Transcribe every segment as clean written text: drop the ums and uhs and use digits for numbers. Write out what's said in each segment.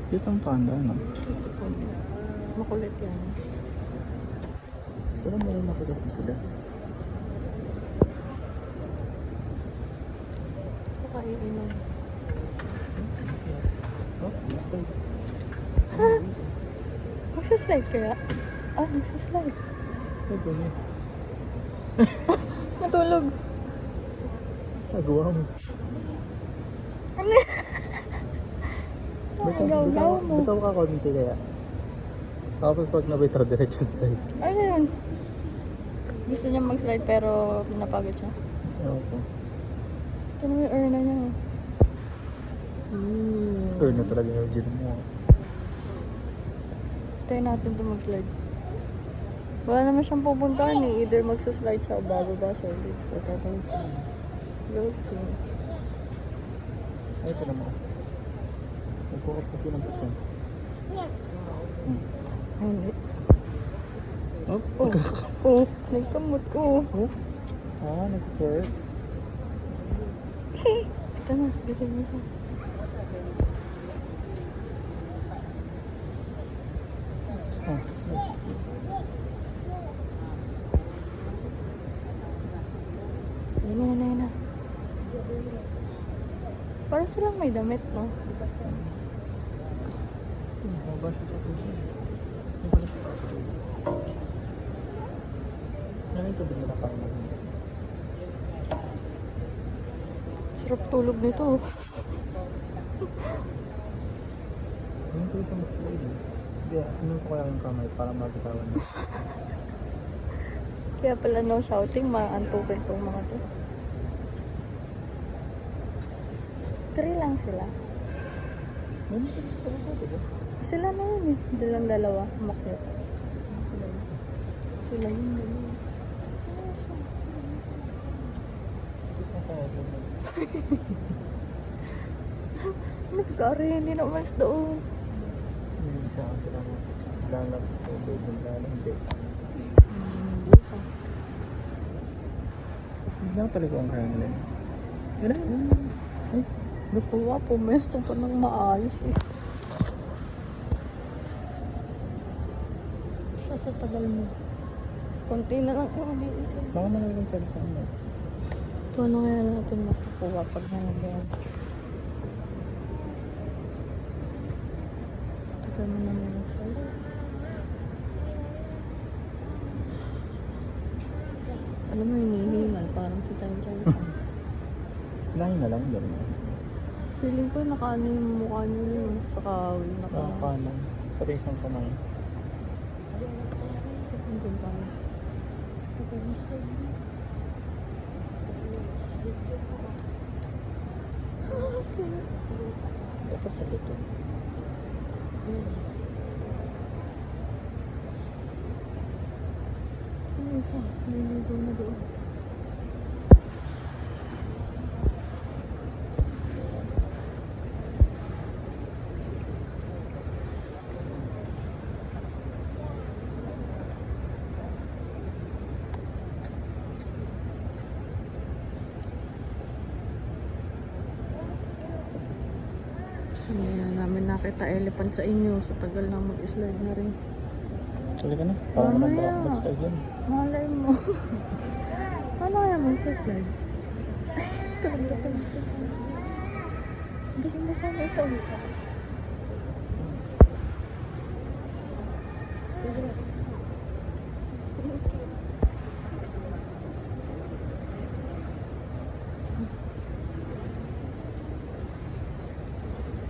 Dito ang panda, no? Ito po. Makulit yan. Pero meron ako kasi sila. Pakaiinom. Oh, let's go. Magsaslide kaya? Ah, magsaslide. Ay, ganyan. Matulog. Nagawa mo. Ano yan? Ang gaw-gaw mo. Bitaw ka konti kaya. Tapos pag nabitaw, diretso slide. Ano yun? Gusto niya mag-slide pero napagod siya. Ewan ko. Ito na yung urna niya. Or na talaga yung gym mo. Try natin ito mag-slide. Wala naman siyang pupuntahan eh. Either magsaslide siya o bababa siya ulit. We'll see. Ay, ito naman. Nag-focus kasi ng puso. Ay, hindi. Oh, Oh, nagkamot ko. oh. Ah, nag-hurt. Ito na, gising mo siya. Ah, Yan na, yan na, yan na. Parang silang may damit, no? mababa siya sa puso. Hindi ko nakita sa puso. Ano ito din nila parang mag-miss? Sarap tulog nito. Hindi ko siya mag-slide eh. Hindi, ano ko kaya yung kamay para mabitawan mo. Kaya pala no shouting, maantukin tong mga to. 3 lang sila. Meron ka sa baba, diba? Sila na yun eh. Dalang dalawa. Makyat. Sila yun. Dalawa. Nagkari, hindi na umalis doon. Hindi isa ang sila mo. Lalap sa tubig, lalap hindi. Hindi pa. Hindi lang talaga ang kaya nila. Yun na. Ay, Nakuha, pumesto pa ng maayos eh. Sa tagal mo. Konti na lang yung uliit. baka manalo yung cellphone mo. Paano kaya natin makukuha pag nangyayari? Tagal mo naman yung sala. Alam mo, hinihingal. Parang si Chan-Chan. Lain na lang, gano'n. Feeling ko nakaano yung mukha niyo yun. Sa kawin. Kanan. Sa isang kamay. Andun pa. Tagal mo siya. Dapat sa dito. Ano isa? Niligo na doon. Hindi na namin nakita elephant sa inyo. Sa tagal na mag-slide na rin. Sali ka na. Parang naman Mamaya. ba mag-slide yun? Malay mo. Paano kaya mag-slide? Talaga pa mag-slide. Gusto mo sana sa ulit.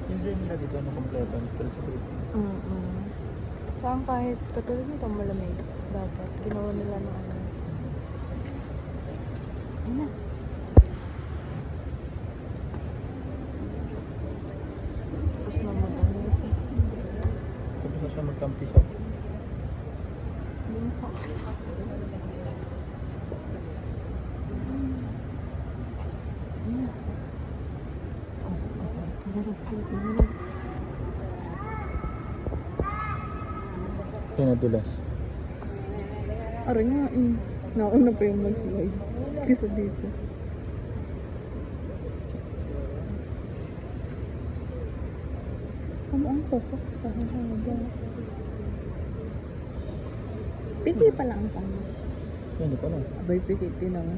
Yung dream nila dito na kompleto. Pero sa dito. Saan kahit katulad nito malamig. Dapat ginawa nila ng ano. Ayun na. Tapos na mag-anis. Tapos na siya magkampisaw. Hindi mo pa. Ayun na. Pinadulas. Aro nga eh. Nauna pa yung mag-slide. Kisa dito. Ano ang kokok sa haba? Piti pa lang pa. Hindi ko na. Abay, piti lang.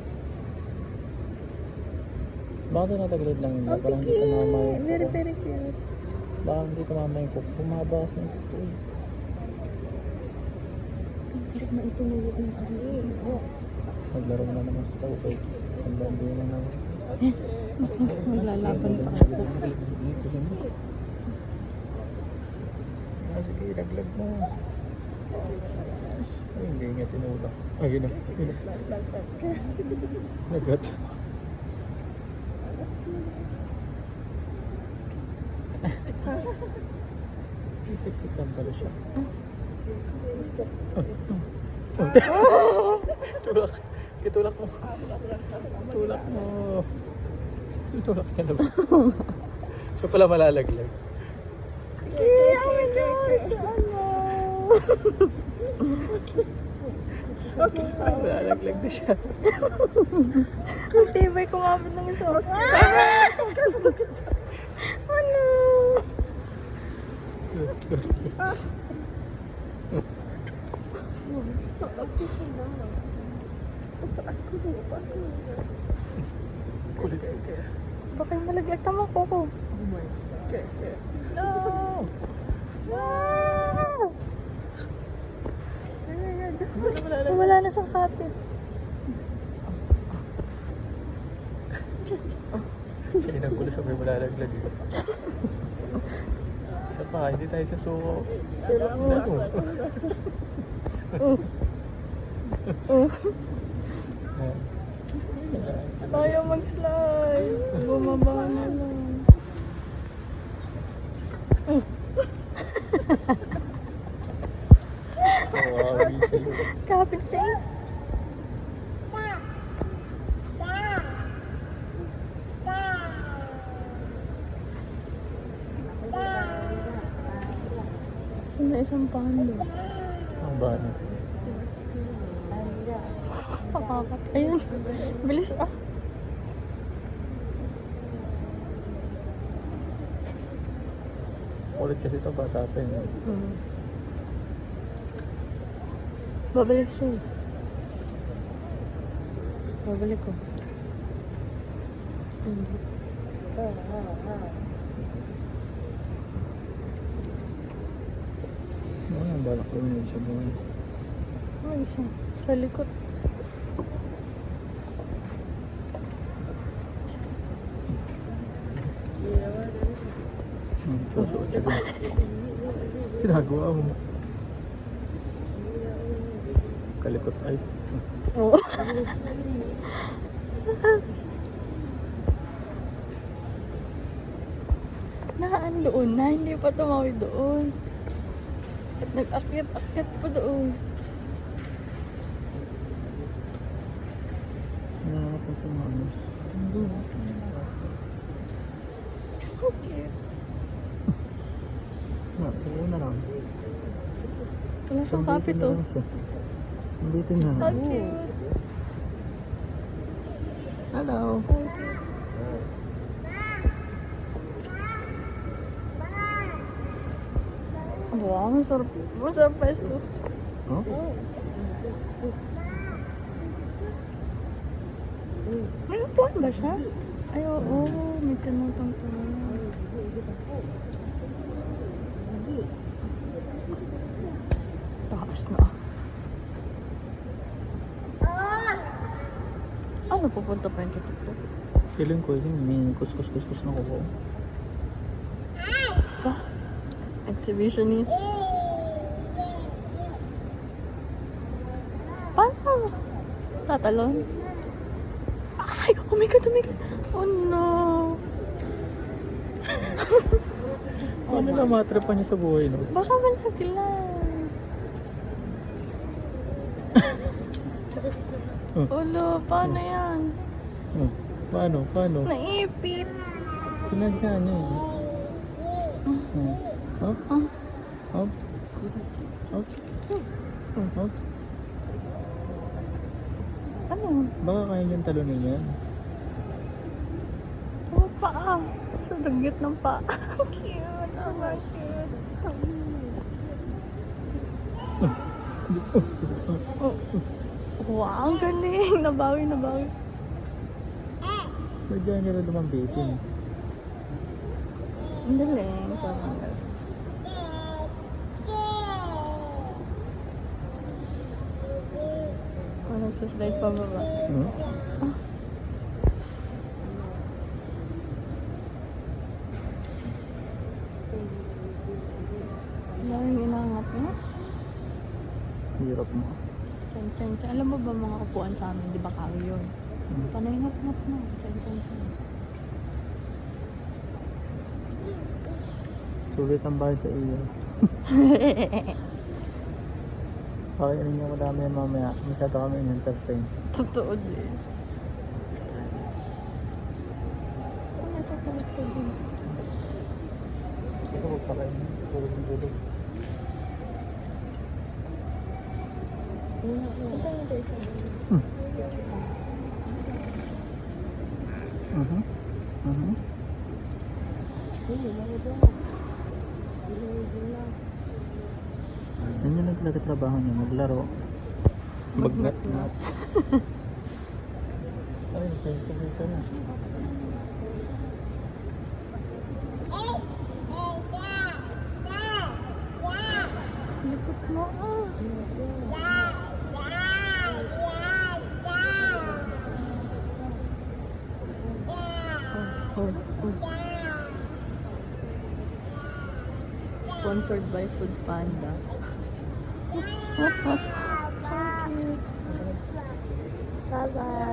Baka tinatagilid lang yun. Oh, Parang hindi piti! tumama yung Very, kuko. very cute. Baka hindi tumama yung kuko. Humaba kasi yung kuko eh. Ang sarap na itulog ng ano. Naglaro na naman sa tao kay. Ang bambi na naman. Maglalaban pa ako. Sige, laglag mo. Ay, hindi nga tinulak. Ay, yun na. Yun na. Nagat. Isiksikan pala siya. Tulak. Itulak mo. Tulak mo. Tulak ka na ba? Siya pala malalaglag. Malalaglag na siya. Ang tibay kumapit ng isa. Ano? Kulit ka kaya. Baka yung malaglag tama ko ko. Oh my God. No! No! Wala na sa kapit. Sinang ko na sabay malalaglag eh. Isa pa, hindi tayo sa suko. Tayo mag-slide. Bumaba na lang. Wow, easy. Kapit siya. Saan na isang pando? Ang bano. Pakakat. Ayun. Bilis ah. Kulit kasi ito, bata pa yun. Babalik siya. Babalik ko. Ano yung balak ko yun sa buhay? Ay, siya. Sa likod. Susuot siya. Ginagawa mo. Kalikot ay. Oo. Naan doon na, hindi pa tumawid doon. At nag-akyat-akyat pa doon. Nakakapunta mo ano. Hindi. Okay. Sige na lang. Wala siyang kapit na oh. lang siya. Nandito na. How cute. Hello. Wow, masarap. Masarap pa ito. Oh? May upuan ba siya? Ay, oo. May tinutang pa. Taas na. Ano, pupunta pa yung tutok? Feeling ko yun, may kuskus-kuskus na kuko. Pa? Exhibitionist. Paano? Tatalon? Ay! Oh my God! Oh my God! Oh no! Ano na matrapa niya sa buhay, no? Baka malaglag. Ulo, paano yan? Oh, paano? Paano? Naipit. Sinadya niya eh. Hop. Hop. Hop. Hop. Ano? Baka kaya niyang talunin yan. Oh, paa. Sa dagit ng paa. Cute. Oh my God. Wow, ang galing. Nabawi, nabawi. Ba't dyan nila lumambitin? Ang galing. Parang galing. Oh, nagsaslide pa baba. Hmm? Ang daming inangat mo. Hirap mo. Chan, chan, chan. Alam mo ba mga upuan sa amin? Di ba kawi yun? Hmm. Panay ngap-ngap na. Chan, chan, chan. Sulit ang bayad sa iyo. Okay, ano niya madami yan mamaya. Masyado kami in-entertain. Totoo din. Ano nasa kulit ko din? Ito huwag pa kayo. Tulog ng tulog. Mhm. Mhm. Yan yung naglaga trabaho niya, maglaro. Magnat-nat. Ay, sabay ka na. Likot mo ah. Oh, oh. Sponsored by Food Panda. Bye-bye.